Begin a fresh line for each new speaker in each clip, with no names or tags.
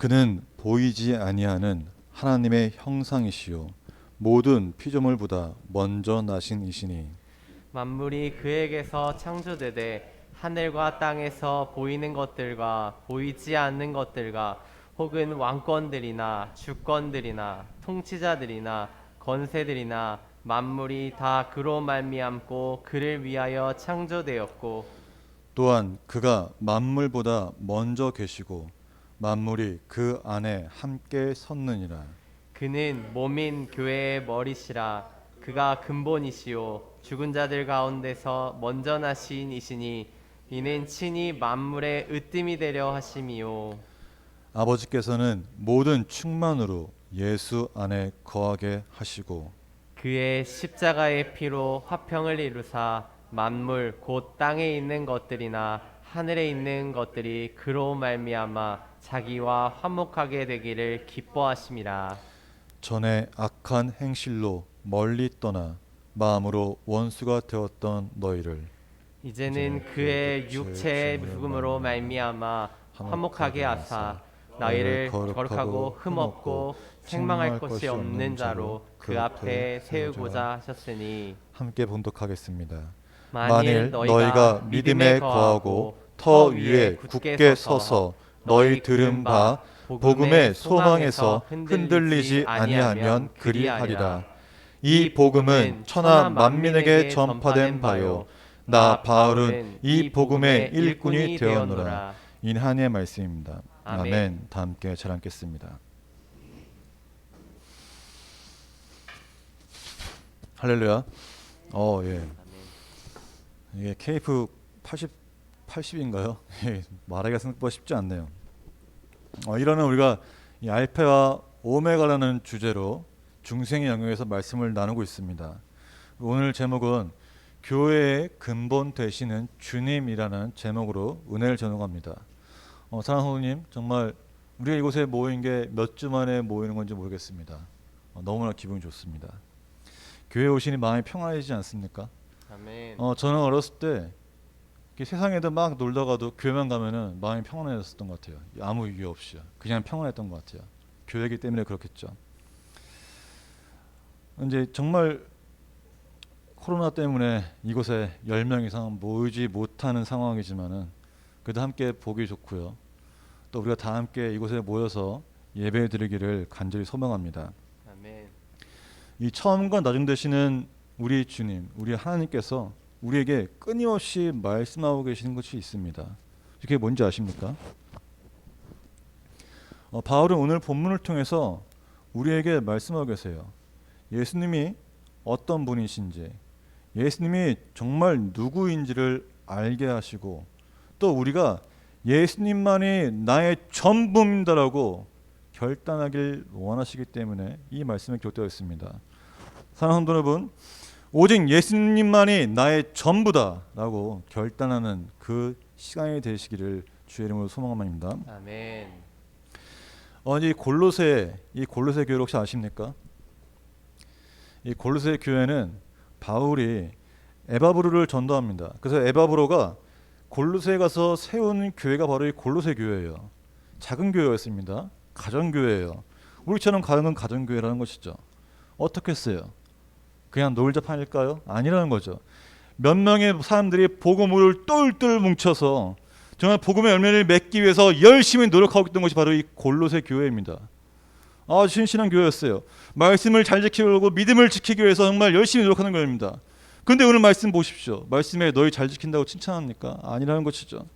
그는 보이지 아니하는 하나님의 형상이시요 모든 피조물보다 먼저 나신 이시니
만물이 그에게서 창조되되 하늘과 땅에서 보이는 것들과 보이지 않는 것들과 혹은 왕권들이나 주권들이나 통치자들이나 권세들이나 만물이 다 그로 말미암고 그를 위하여 창조되었고
또한 그가 만물보다 먼저 계시고 만물이 그 안에 함께 섰느니라.
그는 몸인 교회의 머리시라. 그가 근본이시요 죽은 자들 가운데서 먼저 나신 이시니 이는 친히 만물의 으뜸이 되려 하심이요
아버지께서는 모든 충만으로 예수 안에 거하게 하시고
그의 십자가의 피로 화평을 이루사 만물 곧 땅에 있는 것들이나 하늘에 있는 것들이 그로 말미암아 자기와 화목하게 되기를 기뻐하심이라.
전에 악한 행실로 멀리 떠나 마음으로 원수가 되었던 너희를
이제는 그의 육체의 죽음으로 말미암아 화목하게 하사 너희를 거룩하고 흠없고 책망할 것이 없는 자로 그 앞에 세우고자 하셨으니
함께 봉독하겠습니다.
만일
만일 너희가 믿음에 거하고 터 위에 굳게 서서 너희 들은 바 복음의 소망에서 흔들리지 아니하면 그리하리라. 이 복음은 천하 만민에게 전파된 바요 나 바울은 이 복음의 일꾼이 되었노라. 인한의 말씀입니다. 아멘. 다 함께 잘 읽겠습니다. 할렐루야. 예. 이게 KF 80인가요? 말하기가 생각보다 쉽지 않네요. 이러면 우리가 이 알파와 오메가라는 주제로 중생의 영역에서 말씀을 나누고 있습니다. 오늘 제목은 교회의 근본 되시는 주님이라는 제목으로 은혜를 전송합니다. 사랑하는 성도님, 정말 우리가 이곳에 모인 게 몇 주 만에 모이는 건지 모르겠습니다. 너무나 기분이 좋습니다. 교회 오시니 마음이 평안해지지 않습니까?
아멘.
저는 어렸을 때 세상에도 막 놀다가도 교회만 가면은 마음이 평안해졌었던 것 같아요. 아무 이유 없이 그냥 평안했던 것 같아요. 교회이기 때문에 그렇겠죠. 이제 정말 코로나 때문에 이곳에 10명 이상 모이지 못하는 상황이지만은 그래도 함께 보기 좋고요. 또 우리가 다 함께 이곳에 모여서 예배 드리기를 간절히 소망합니다.
아멘.
이 처음과 나중 되시는 우리 주님, 우리 하나님께서 우리에게 끊임없이 말씀하고 계시는 것이 있습니다. 그게 뭔지 아십니까? 바울은 오늘 본문을 통해서 우리에게 말씀하고 계세요. 예수님이 어떤 분이신지, 예수님이 정말 누구인지를 알게 하시고 또 우리가 예수님만이 나의 전부입니다라고 결단하길 원하시기 때문에 이 말씀에 곁들여 있습니다. 사랑하는 여러분, 오직 예수님만이 나의 전부다라고 결단하는 그 시간이 되시기를 주의 이름으로 소망합니다.
아멘.
이 골로새 교회를 혹시 아십니까? 이 골로새 교회는 바울이 에바브로를 전도합니다. 그래서 에바브로가 골로새에 가서 세운 교회가 바로 이 골로새 교회예요. 작은 교회였습니다. 가정교회예요. 우리처럼 가는 가정교회라는 것이죠. 어떻게 했어요? 그냥 놀자 판일까요? 아니라는 거죠. 몇 명의 사람들이 복음을 똘똘 뭉쳐서 정말 복음의 열매를 맺기 위해서 열심히 노력하고 있던 것이 바로 이 골로새 교회입니다. 신실한 교회였어요. 말씀을 잘 지키려고 믿음을 지키기 위해서 정말 열심히 노력하는 교회입니다. 그런데 오늘 말씀 보십시오. 말씀에 너희 잘 지킨다고 칭찬합니까? 아니라는 것이죠.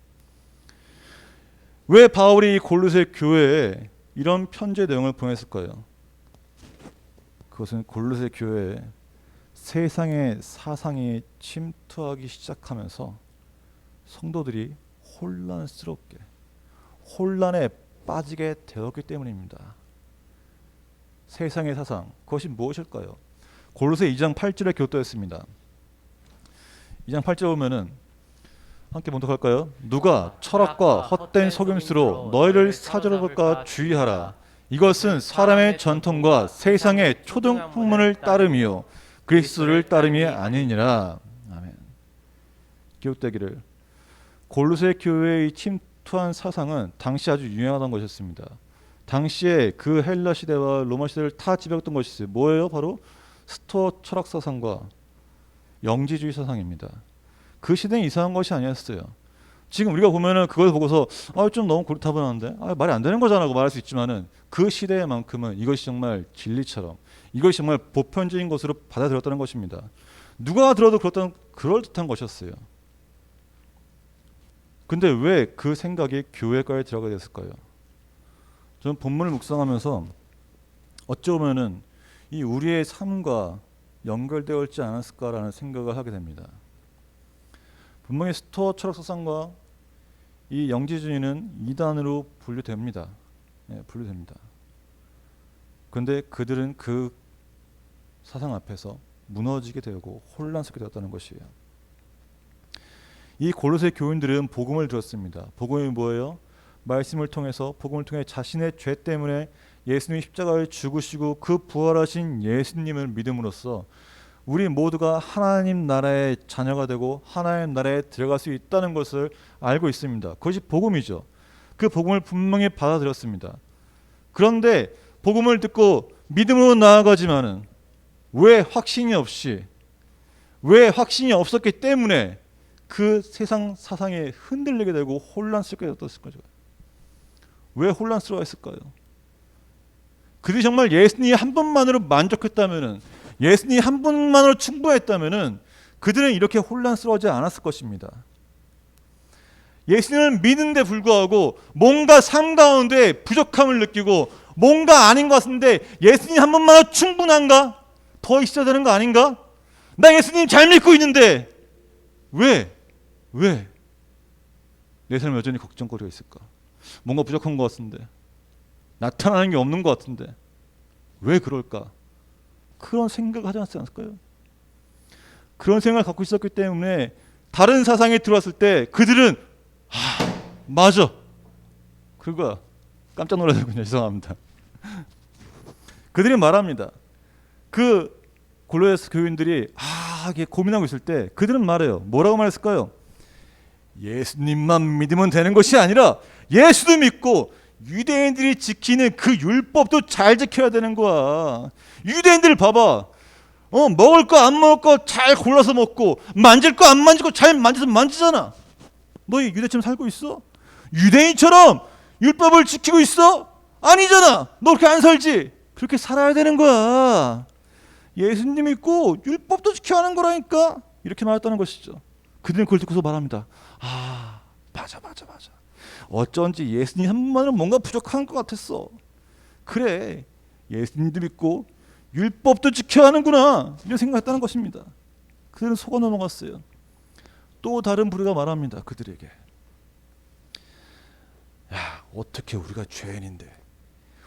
왜 바울이 이 골로새 교회에 이런 편지의 내용을 보냈을까요? 그것은 골로새 교회에 세상의 사상이 침투하기 시작하면서 성도들이 혼란스럽게 혼란에 빠지게 되었기 때문입니다. 세상의 사상, 그것이 무엇일까요? 골로새 2장 8절에 곁들였습니다. 2장 8절 보면은 함께 봉독할까요? 누가 철학과 헛된 속임수로 너희를 사로잡을까 주의하라. 이것은 사람의 전통과 세상의 초등 학문을 따름이요 그리스도를 따름이 아니니라. 아멘. 기억되기를. 골로새 교회의 침투한 사상은 당시 아주 유행하던 것이었습니다. 당시에 그 헬라 시대와 로마 시대를 다 지배했던 것이 있어요. 뭐예요? 바로 스토아 철학 사상과 영지주의 사상입니다. 그 시대는 이상한 것이 아니었어요. 지금 우리가 보면은 그걸 보고서 좀 너무 고리타분한데 말이 안 되는 거잖아고 말할 수 있지만은 그 시대만큼은 이것이 정말 진리처럼 이것이 정말 보편적인 것으로 받아들였다는 것입니다. 누가 들어도 그럴듯한 것이었어요. 근데 왜 그 생각이 교회까지 들어가게 됐을까요? 저는 본문을 묵상하면서 어찌 보면은 이 우리의 삶과 연결되어 있지 않았을까라는 생각을 하게 됩니다. 분명히 스토아 철학 사상과 이 영지주의는 이단으로 분류됩니다. 분류됩니다. 그런데 그들은 그 사상 앞에서 무너지게 되고 혼란스럽게 되었다는 것이에요. 이 골로새 교인들은 복음을 들었습니다. 복음이 뭐예요? 말씀을 통해서 복음을 통해 자신의 죄 때문에 예수님이 십자가에 죽으시고 그 부활하신 예수님을 믿음으로써 우리 모두가 하나님 나라의 자녀가 되고 하나님 나라에 들어갈 수 있다는 것을 알고 있습니다. 그것이 복음이죠. 그 복음을 분명히 받아들였습니다. 그런데 복음을 듣고 믿음으로 나아가지만은 왜 확신이 없었기 때문에 그 세상 사상에 흔들리게 되고 혼란스럽게 되었을 거죠. 왜 혼란스러워했을까요? 그들이 정말 예수님 한 분만으로 만족했다면은, 예수님 한 분만으로 충분했다면은 그들은 이렇게 혼란스러워하지 않았을 것입니다. 예수님을 믿는데 불구하고 뭔가 삶 가운데 부족함을 느끼고 뭔가 아닌 것 같은데 예수님 한 분만으로 충분한가? 더 있어야 되는 거 아닌가? 나 예수님 잘 믿고 있는데 왜 내 삶에 여전히 걱정거리가 있을까? 뭔가 부족한 것 같은데, 나타나는 게 없는 것 같은데 왜 그럴까? 그런 생각을 하지 않았을까요? 그런 생각을 갖고 있었기 때문에 다른 사상에 들어왔을 때 그들은 맞아, 그거야. 깜짝 놀라더군요. 죄송합니다. 그들이 말합니다. 그 골로새 교인들이 이게 고민하고 있을 때 그들은 말해요. 뭐라고 말했을까요? 예수님만 믿으면 되는 것이 아니라 예수도 믿고 유대인들이 지키는 그 율법도 잘 지켜야 되는 거야. 유대인들 봐봐. 먹을 거 안 먹을 거 잘 골라서 먹고 만질 거 안 만지고 잘 만져서 만지잖아. 너희 유대처럼 살고 있어? 유대인처럼 율법을 지키고 있어? 아니잖아. 너 그렇게 안 살지? 그렇게 살아야 되는 거야. 예수님 믿고 율법도 지켜야 하는 거라니까. 이렇게 말했다는 것이죠. 그들은 그걸 듣고서 말합니다. 맞아. 어쩐지 예수님 한 번만은 뭔가 부족한 것 같았어. 그래, 예수님도 믿고 율법도 지켜야 하는구나, 이런 생각했다는 것입니다. 그들은 속아 넘어갔어요. 또 다른 부류가 말합니다. 그들에게, 어떻게 우리가 죄인인데,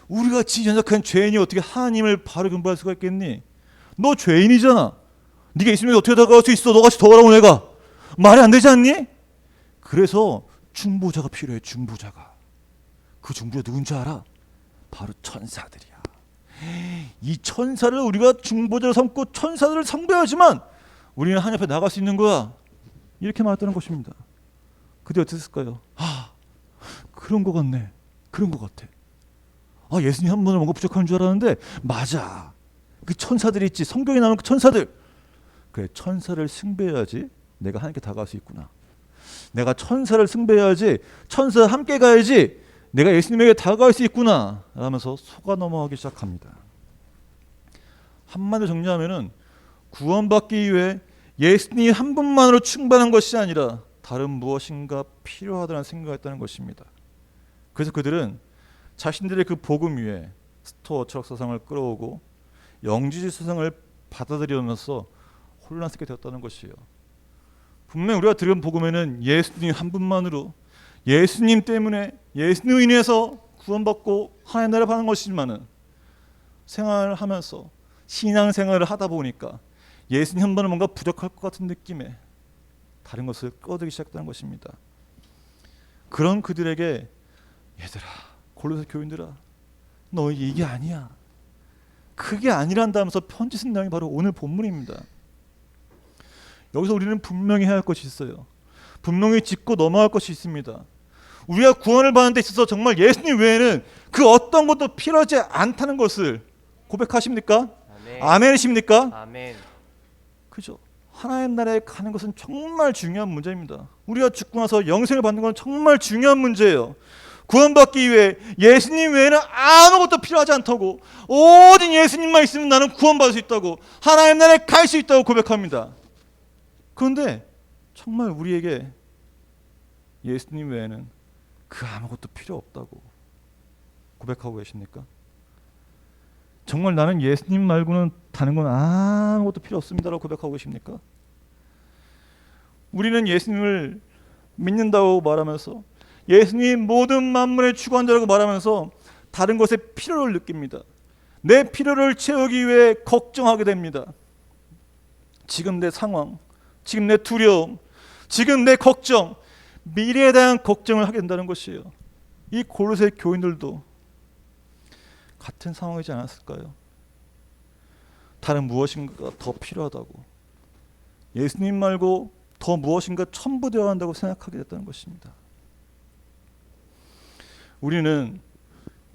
우리가 지연약한 죄인이 어떻게 하나님을 바로 경배할 수가 있겠니? 너 죄인이잖아. 네가 예수님에게 어떻게 다가갈 수 있어? 너같이 더러운 애가. 말이 안 되지 않니? 그래서 중보자가 필요해. 중보자가. 그 중보자 누군지 알아? 바로 천사들이야. 이 천사를 우리가 중보자로 삼고 천사들을 상대하지만 우리는 하나님 앞에 나갈 수 있는 거야. 이렇게 말했다는 것입니다. 그때 어땠을까요? 그런 것 같네. 그런 것 같아. 예수님 한 번은 뭔가 부족한 줄 알았는데 맞아. 그 천사들이 있지. 성경에 나오는 그 천사들. 그래, 천사를 숭배해야지 내가 하나님께 다가갈 수 있구나. 내가 천사를 숭배해야지, 천사와 함께 가야지 내가 예수님에게 다가갈 수 있구나 하면서 속아 넘어가기 시작합니다. 한마디로 정리하면은 구원받기 위해 예수님 한 분만으로 충분한 것이 아니라 다른 무엇인가 필요하다는 생각을 했다는 것입니다. 그래서 그들은 자신들의 그 복음 위에 스토아 철학 사상을 끌어오고 영지주의 사상을 받아들이면서 혼란스럽게 되었다는 것이에요. 분명히 우리가 들은 복음에는 예수님 한 분만으로, 예수님 때문에, 예수님으로 인해서 구원받고 하나님 나라를 받는 것이지만은 생활을 하면서 신앙생활을 하다 보니까 예수님 한 번은 뭔가 부족할 것 같은 느낌에 다른 것을 꺼들기 시작했다는 것입니다. 그런 그들에게, 얘들아, 골로새 교인들아, 너 이게 아니야. 그게 아니란다면서 편지 쓴 내용이 바로 오늘 본문입니다. 여기서 우리는 분명히 해야 할 것이 있어요. 분명히 짚고 넘어갈 것이 있습니다. 우리가 구원을 받는 데 있어서 정말 예수님 외에는 그 어떤 것도 필요하지 않다는 것을 고백하십니까?
아멘.
아멘이십니까?
아멘.
그죠? 하나님 나라에 가는 것은 정말 중요한 문제입니다. 우리가 죽고 나서 영생을 받는 건 정말 중요한 문제예요. 구원받기 위해 예수님 외에는 아무것도 필요하지 않다고, 오직 예수님만 있으면 나는 구원받을 수 있다고, 하나님 나라에 갈 수 있다고 고백합니다. 그런데 정말 우리에게 예수님 외에는 그 아무것도 필요 없다고 고백하고 계십니까? 정말 나는 예수님 말고는 다른 건 아무것도 필요 없습니다라고 고백하고 계십니까? 우리는 예수님을 믿는다고 말하면서, 예수님 모든 만물의 주관자라고 말하면서 다른 것에 필요를 느낍니다. 내 필요를 채우기 위해 걱정하게 됩니다. 지금 내 상황, 지금 내 두려움, 지금 내 걱정, 미래에 대한 걱정을 하게 된다는 것이에요. 이 골로새 교인들도 같은 상황이지 않았을까요? 다른 무엇인가 더 필요하다고, 예수님 말고 더 무엇인가 첨부되어야 한다고 생각하게 됐다는 것입니다. 우리는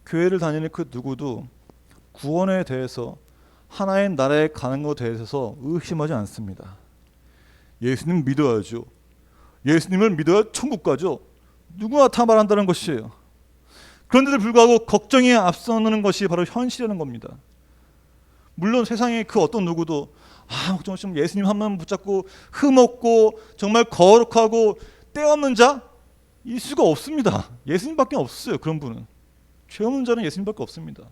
교회를 다니는 그 누구도 구원에 대해서, 하나의 나라에 가는 것에 대해서 의심하지 않습니다. 예수님 믿어야죠. 예수님을 믿어야 천국 가죠. 누구나 다 말한다는 것이에요. 그런데도 불구하고 걱정이 앞서는 것이 바로 현실이라는 겁니다. 물론 세상에 그 어떤 누구도 걱정 없이 예수님 한 번 붙잡고 흠없고 정말 거룩하고 때 없는 자일 수가 없습니다. 예수님밖에 없어요. 그런 분은 죄 없는 자는 예수님밖에 없습니다.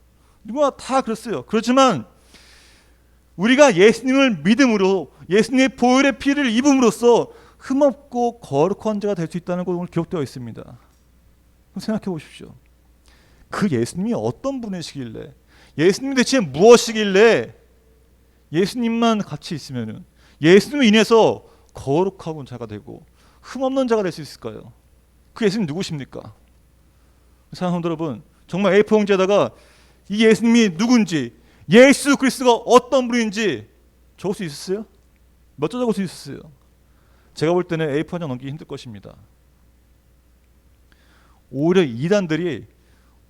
누구나 다 그랬어요. 그렇지만 우리가 예수님을 믿음으로, 예수님의 보혈의 피를 입음으로써 흠없고 거룩한 자가 될 수 있다는 것 오늘 기록되어 있습니다. 생각해 보십시오. 그 예수님이 어떤 분이시길래, 예수님이 대체 무엇이길래 예수님만 같이 있으면 예수님을 인해서 거룩한 자가 되고 흠없는 자가 될 수 있을까요? 그 예수님 누구십니까? 사랑하는 여러분, 정말 A4 용지에다가 이 예수님이 누군지, 예수 그리스도가 어떤 분인지 적을 수 있었어요? 몇 자 적을 수 있었어요? 제가 볼 때는 A4 한 장 넘기기 힘들 것입니다. 오히려 이단들이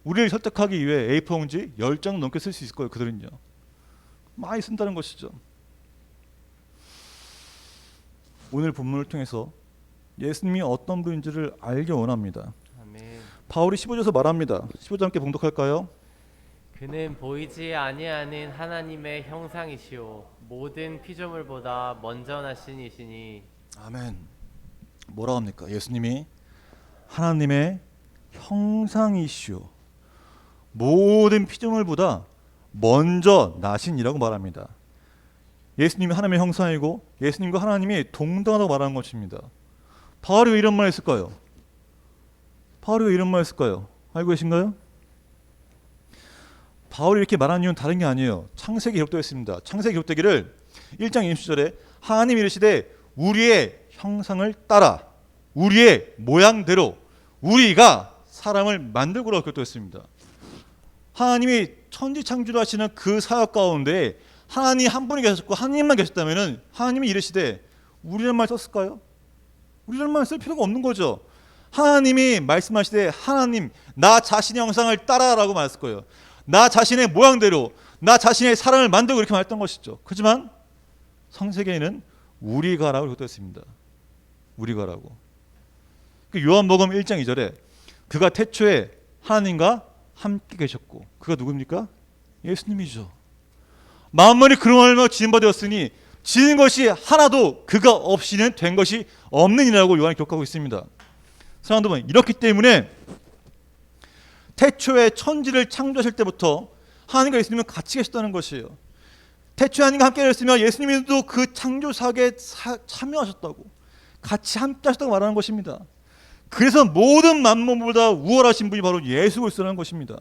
우리를 설득하기 위해 A4 용지 10장 넘게 쓸 수 있을 거예요. 그들은요. 많이 쓴다는 것이죠. 오늘 본문을 통해서 예수님이 어떤 분인지를 알기 원합니다.
아멘.
바울이 15절에서 말합니다. 15절 함께 봉독할까요?
그는 보이지 아니하는 하나님의 형상이시오 모든 피조물보다 먼저 나신 이시니.
아멘. 뭐라고 합니까? 예수님이 하나님의 형상이시오 모든 피조물보다 먼저 나신이라고 말합니다. 예수님이 하나님의 형상이고 예수님과 하나님이 동등하다고 말하는 것입니다. 바울이 왜 이런 말 했을까요? 바울이 왜 이런 말 했을까요? 알고 계신가요? 바울이 이렇게 말하는 이유는 다른 게 아니에요. 창세기 기록되어 있습니다. 창세기 기록되기를 1장 20절에 하나님이 이르시되 우리의 형상을 따라 우리의 모양대로 우리가 사람을 만들고라고 기록되어 있습니다. 하나님이 천지 창조를 하시는 그 사역 가운데 하나님 한 분이 계셨고 하나님만 계셨다면 하나님이 이르시되 우리란 말 썼을까요? 우리란 말 쓸 필요가 없는 거죠. 하나님이 말씀하시되 하나님 나 자신의 형상을 따라라고 말했을 거예요. 나 자신의 모양대로 나 자신의 사람을 만들고 이렇게 말했던 것이죠. 하지만 창세기에는 우리가라고 기록되었습니다. 우리가라고. 그 요한복음 1장 2절에 그가 태초에 하나님과 함께 계셨고 그가 누굽니까? 예수님이죠. 만물이 그로 말미암아 지은 바 되었으니 지은 것이 하나도 그가 없이는 된 것이 없는 이라고 요한이 기록하고 있습니다. 사랑하는 여러분, 이렇기 때문에 태초에 천지를 창조하실 때부터 하나님과 예수님은 같이 계셨다는 것이에요. 태초에 하나님과 함께 계셨으면 예수님도 그 창조 사역에 참여하셨다고, 같이 함께 하셨다고 말하는 것입니다. 그래서 모든 만물보다 우월하신 분이 바로 예수 그리스도라는 것입니다.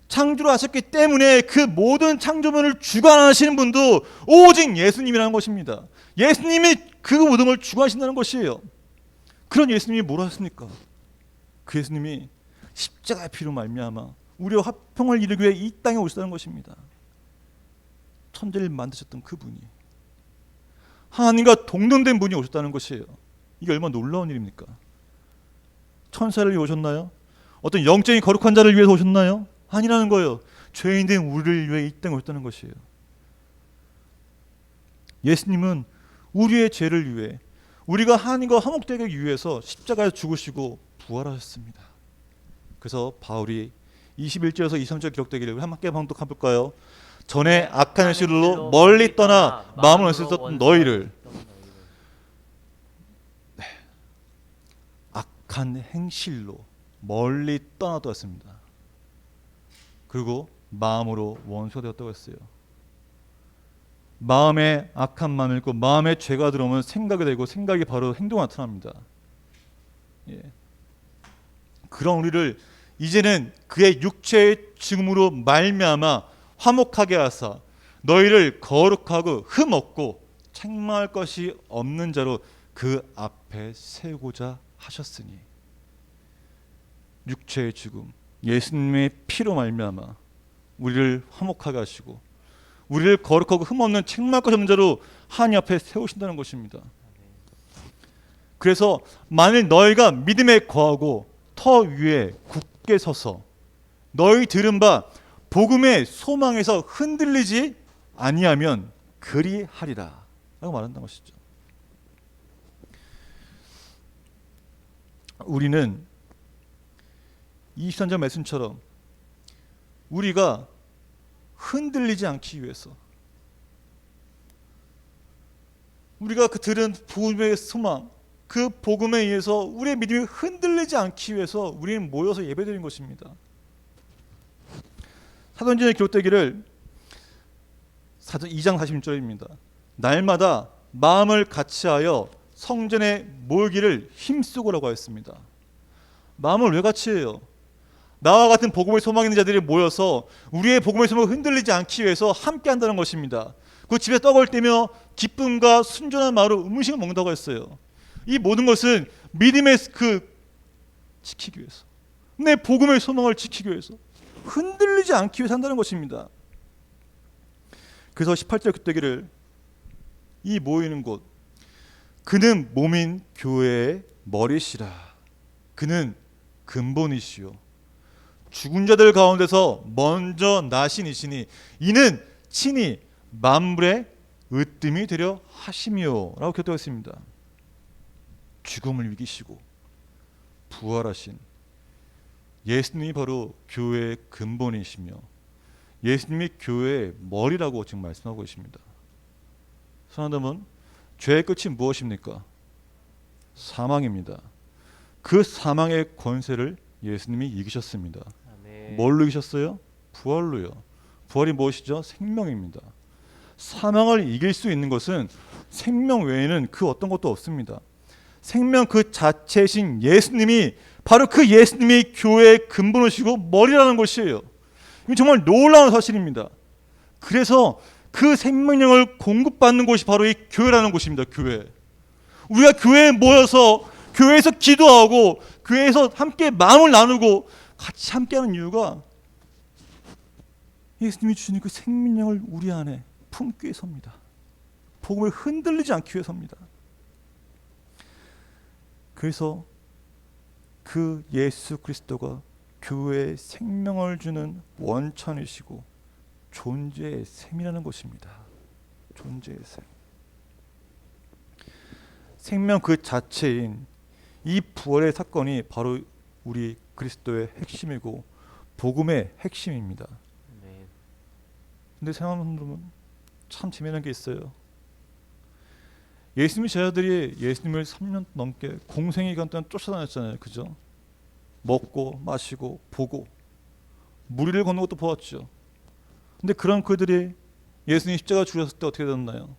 창조를 하셨기 때문에 그 모든 창조물을 주관하시는 분도 오직 예수님이라는 것입니다. 예수님이 그 모든 걸 주관하신다는 것이에요. 그런 예수님이 뭘 하셨습니까? 그 예수님이 십자가의 피로 말미암아 우리와 화평을 이루기 위해 이 땅에 오셨다는 것입니다. 천지를 만드셨던 그분이 하나님과 동등된 분이 오셨다는 것이에요. 이게 얼마나 놀라운 일입니까? 천사를 위해 오셨나요? 어떤 영적인 거룩한 자를 위해서 오셨나요? 아니라는 거예요. 죄인된 우리를 위해 이 땅에 오셨다는 것이에요. 예수님은 우리의 죄를 위해, 우리가 하나님과 화목되기 위해서 십자가에 죽으시고 부활하셨습니다. 그래서 바울이 21절에서 23절 기록되기를 함께 방독해볼까요? 전에 악한 행실로 멀리 떠나 마음을 원수했던 너희를, 악한 행실로 멀리 떠나도 했습니다. 그리고 마음으로 원수가 되었다고 했어요. 마음에 악한 마음이 있고 마음에 죄가 들어오면 생각이 되고 생각이 바로 행동으로 나타납니다. 예. 그런 우리를 이제는 그의 육체의 죽음으로 말미암아 화목하게 하사 너희를 거룩하고 흠없고 책망할 것이 없는 자로 그 앞에 세우고자 하셨으니, 육체의 죽음, 예수님의 피로 말미암아 우리를 화목하게 하시고 우리를 거룩하고 흠없는 책망할 것이 없는 자로 하나님 앞에 세우신다는 것입니다. 그래서 만일 너희가 믿음에 거하고 터 위에 굳게 서서 너희 들은 바 복음의 소망에서 흔들리지 아니하면 그리하리라 라고 말한다는 것이죠. 우리는 23절 말씀처럼 우리가 흔들리지 않기 위해서, 우리가 그 들은 복음의 소망, 그 복음에 의해서 우리의 믿음이 흔들리지 않기 위해서 우리는 모여서 예배드린 것입니다. 사도행전에 기록되기를 2장 46절입니다. 날마다 마음을 같이하여 성전에 모이기를 힘쓰고라고 하였습니다. 마음을 왜 같이 해요? 나와 같은 복음의 소망 있는 자들이 모여서 우리의 복음의 소망을 흔들리지 않기 위해서 함께 한다는 것입니다. 그 집에 떡을 떼며 기쁨과 순전한 마음으로 음식을 먹는다고 했어요. 이 모든 것은 믿음의 지키기 위해서, 내 복음의 소망을 지키기 위해서, 흔들리지 않기 위해서 한다는 것입니다. 그래서 18절 그때기를 이 모이는 곳, 그는 몸인 교회의 머리시라. 그는 근본이시요 죽은 자들 가운데서 먼저 나신 이시니 이는 친히 만물의 으뜸이 되려 하심이요 라고 기록되었습니다. 죽음을 이기시고 부활하신 예수님이 바로 교회의 근본이시며 예수님이 교회의 머리라고 지금 말씀하고 계십니다. 사랑하는, 죄의 끝이 무엇입니까? 사망입니다. 그 사망의 권세를 예수님이 이기셨습니다. 아멘. 뭘로 이기셨어요? 부활로요. 부활이 무엇이죠? 생명입니다. 사망을 이길 수 있는 것은 생명 외에는 그 어떤 것도 없습니다. 생명 그 자체이신 예수님이, 바로 그 예수님이 교회의 근본이시고 머리라는 것이에요. 이건 정말 놀라운 사실입니다. 그래서 그 생명력을 공급받는 곳이 바로 이 교회라는 곳입니다. 교회. 우리가 교회에 모여서 교회에서 기도하고 교회에서 함께 마음을 나누고 같이 함께하는 이유가 예수님이 주시는 그 생명력을 우리 안에 품기 위해서입니다. 복음을 흔들리지 않기 위해서입니다. 그래서 그 예수 그리스도가 교회에 생명을 주는 원천이시고 존재의 셈이라는 것입니다. 존재의 셈. 생명 그 자체인 이 부활의 사건이 바로 우리 그리스도의 핵심이고 복음의 핵심입니다. 근데 생각하는 분들은 참 재미난 게 있어요. 예수님의 제자들이 예수님을 3년 넘게 공생의 기간 동안 쫓아다녔잖아요. 그죠? 먹고 마시고 보고 무리를 걷는 것도 보았죠. 근데 그런 그들이 예수님 십자가 죽으셨을 때 어떻게 됐나요?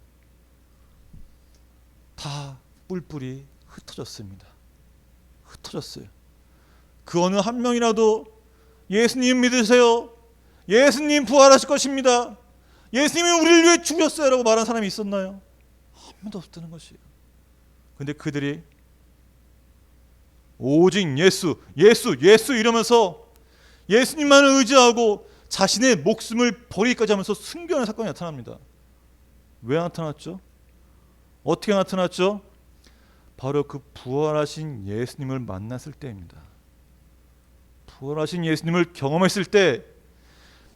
다 뿔뿔이 흩어졌습니다. 흩어졌어요. 그 어느 한 명이라도 예수님 믿으세요, 예수님 부활하실 것입니다, 예수님이 우리를 위해 죽으셨어요 라고 말한 사람이 있었나요? 한 명도 없다는 것이에요. 근데 그들이 오직 예수, 예수, 예수 이러면서 예수님만을 의지하고 자신의 목숨을 버리기까지 하면서 순교하는 사건이 나타납니다. 왜 나타났죠? 어떻게 나타났죠? 바로 그 부활하신 예수님을 만났을 때입니다. 부활하신 예수님을 경험했을 때,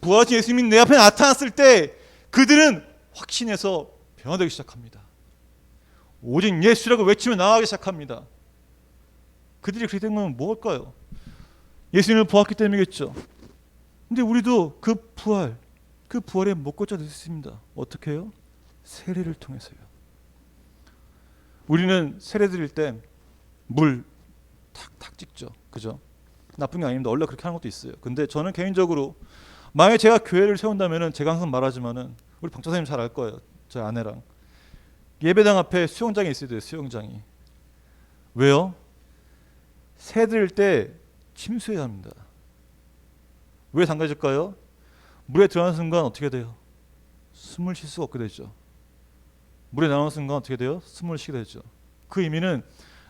부활하신 예수님이 내 앞에 나타났을 때 그들은 확신해서 변화되기 시작합니다. 오직 예수라고 외치며 나아가기 시작합니다. 그들이 그렇게 된 건 뭘까요? 예수님을 보았기 때문이겠죠. 근데 우리도 그 부활에 못 걷자 됐습니다. 어떻게 해요? 세례를 통해서요. 우리는 세례 드릴 때 물 탁탁 찍죠. 그죠? 나쁜 게 아닙니다. 원래 그렇게 하는 것도 있어요. 근데 저는 개인적으로 만약에 제가 교회를 세운다면은, 제가 항상 말하지만은, 우리 박사님 잘 알 거예요. 저희 아내랑 예배당 앞에 수영장이 있어야 돼요. 수영장이. 왜요? 세 드릴 때 침수해야 합니다. 왜 담가질까요? 물에 들어가는 순간 어떻게 돼요? 숨을 쉴 수가 없게 되죠. 물에 나오는 순간 어떻게 돼요? 숨을 쉬게 되죠. 그 의미는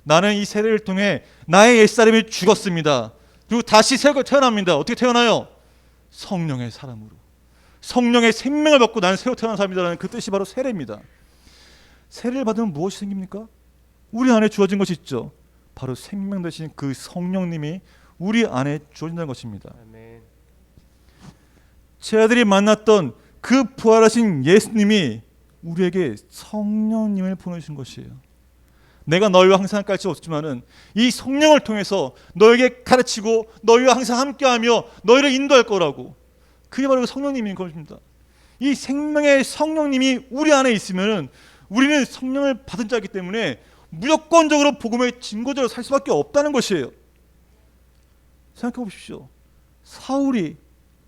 나는 이 세례를 통해 나의 옛사람이 죽었습니다. 그리고 다시 새로 태어납니다. 어떻게 태어나요? 성령의 사람으로. 성령의 생명을 받고 나는 새로 태어난 사람이다라는 그 뜻이 바로 세례입니다. 세례를 받으면 무엇이 생깁니까? 우리 안에 주어진 것이 있죠. 바로 생명 되신 그 성령님이 우리 안에 주어진다는 것입니다.
아멘.
제 아들이 만났던 그 부활하신 예수님이 우리에게 성령님을 보내주신 것이에요. 내가 너희와 항상 할 수 없지만은 이 성령을 통해서 너에게 가르치고 너희와 항상 함께하며 너희를 인도할 거라고. 그게 바로 성령님인 것입니다. 이 생명의 성령님이 우리 안에 있으면은 우리는 성령을 받은 자이기 때문에 무조건적으로 복음의 증거자로 살 수밖에 없다는 것이에요. 생각해 보십시오. 사울이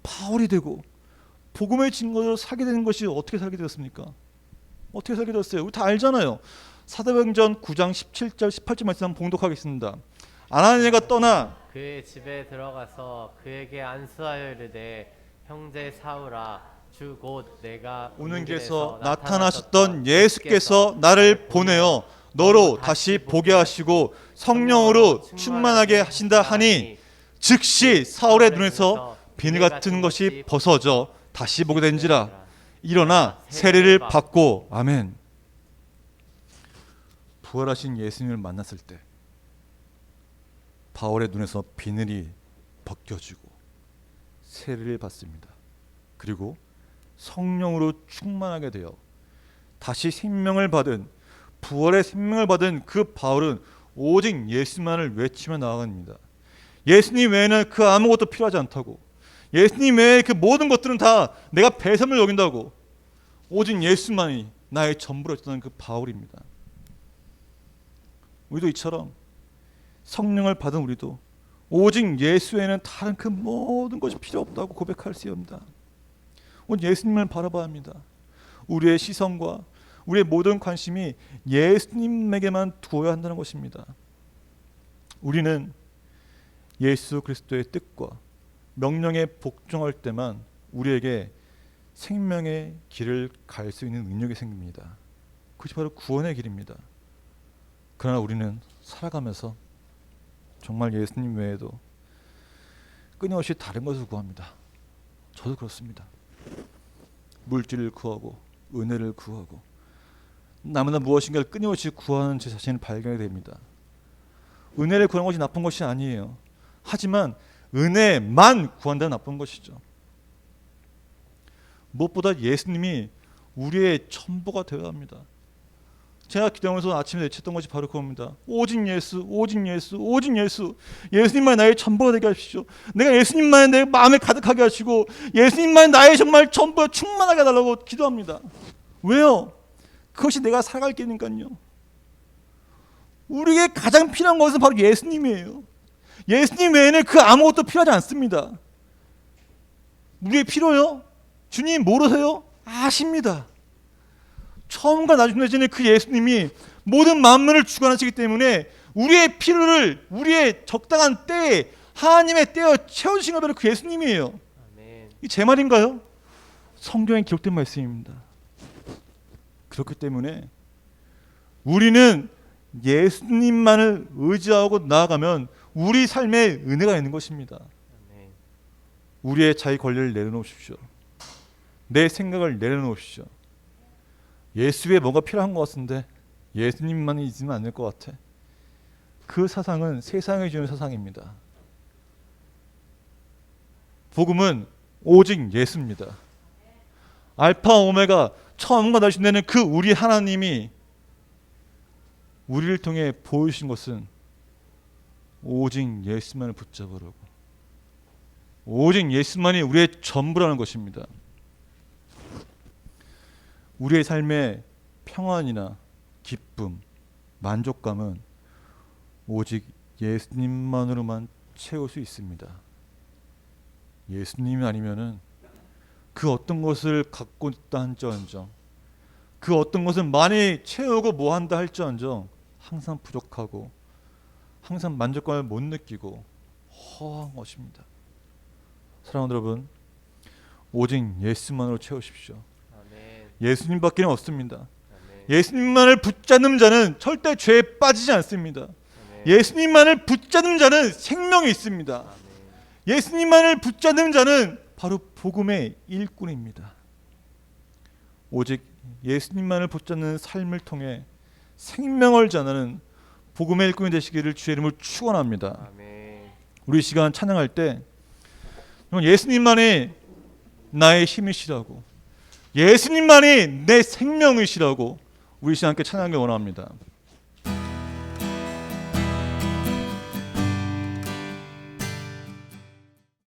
바울이 되고 복음의 증거자로 살게 되는 것이 어떻게 살게 되었습니까? 어떻게 살게 되었어요? 우리 다 알잖아요. 사도행전 9장 17절 18절 말씀 한번 봉독하겠습니다. 아나니아가 떠나
그의 집에 들어가서 그에게 안수하여 이르되 형제 사울아 주 곧 내가
오는 길에서 나타나셨던 예수께서 나를 보내어 너로 다시 보게 하시고 성령으로 충만하게 하신다 하니 즉시 사울의 눈에서 비늘 같은 것이 벗어져 다시 보게 된지라. 일어나 세례를 받고. 아멘. 부활하신 예수님을 만났을 때 바울의 눈에서 비늘이 벗겨지고 세례를 받습니다. 그리고 성령으로 충만하게 되어 다시 생명을 받은, 부활의 생명을 받은 그 바울은 오직 예수만을 외치며 나아갑니다. 예수님 외에는 그 아무것도 필요하지 않다고, 예수님 외에 그 모든 것들은 다 내가 배설물 여긴다고, 오직 예수만이 나의 전부로 했던 그 바울입니다. 우리도 이처럼 성령을 받은 우리도 오직 예수 외에는 다른 그 모든 것이 필요 없다고 고백할 수 있습니다. 오직 예수님을 바라봐야 합니다. 우리의 시선과 우리의 모든 관심이 예수님에게만 두어야 한다는 것입니다. 우리는 예수 그리스도의 뜻과 명령에 복종할 때만 우리에게 생명의 길을 갈 수 있는 능력이 생깁니다. 그것이 바로 구원의 길입니다. 그러나 우리는 살아가면서 정말 예수님 외에도 끊임없이 다른 것을 구합니다. 저도 그렇습니다. 물질을 구하고 은혜를 구하고 남이나 무엇인가를 끊임없이 구하는 제 자신을 발견하게 됩니다. 은혜를 구하는 것이 나쁜 것이 아니에요. 하지만 은혜만 구한다는 나쁜 것이죠. 무엇보다 예수님이 우리의 전부가 되어야 합니다. 제가 기도하면서 아침에 외쳤던 것이 바로 그겁니다. 오직 예수, 오직 예수, 오직 예수. 예수님만 나의 전부가 되게 하십시오. 내가 예수님만 내 마음에 가득하게 하시고 예수님만 나의 정말 전부가 충만하게 해달라고 기도합니다. 왜요? 그것이 내가 살아갈 길이니까요. 우리에게 가장 필요한 것은 바로 예수님이에요. 예수님 외에는 그 아무것도 필요하지 않습니다. 우리의 필요요? 주님 모르세요? 아십니다. 처음과 나중에 그 예수님이 모든 만물을 주관하시기 때문에 우리의 필요를 우리의 적당한 때에 하나님의 때에 채워주신 것 바로 그 예수님이에요.
아멘.
이 제 말인가요? 성경에 기록된 말씀입니다. 그렇기 때문에 우리는 예수님만을 의지하고 나아가면 우리 삶에 은혜가 있는 것입니다.
아멘.
우리의 자기 권리를 내려놓으십시오. 내 생각을 내려놓으십시오. 예수에 뭔가 필요한 것 같은데 예수님만이 있으면 안 될 것 같아. 그 사상은 세상이 주는 사상입니다. 복음은 오직 예수입니다. 알파 오메가 처음과 다시 되는 그 우리 하나님이 우리를 통해 보여주신 것은 오직 예수만을 붙잡으라고, 오직 예수만이 우리의 전부라는 것입니다. 우리의 삶의 평안이나 기쁨, 만족감은 오직 예수님만으로만 채울 수 있습니다. 예수님이 아니면은 그 어떤 것을 갖고 있다 할지언정, 그 어떤 것을 많이 채우고 뭐 한다 할지언정 항상 부족하고 항상 만족감을 못 느끼고 허한 것입니다. 사랑하는 여러분, 오직 예수만으로 채우십시오.
아멘.
예수님밖에 없습니다.
아멘.
예수님만을 붙잡는 자는 절대 죄에 빠지지 않습니다.
아멘.
예수님만을 붙잡는 자는 생명이 있습니다.
아멘.
예수님만을 붙잡는 자는 바로 복음의 일꾼입니다. 오직 예수님만을 붙잡는 삶을 통해 생명을 전하는 복음의 일꾼이 되시기를 주의 이름으로 축원합니다.
아멘.
우리 시간 찬양할 때 예수님만이 나의 힘이시라고, 예수님만이 내 생명이시라고 우리 시간 함께 찬양하기 원합니다.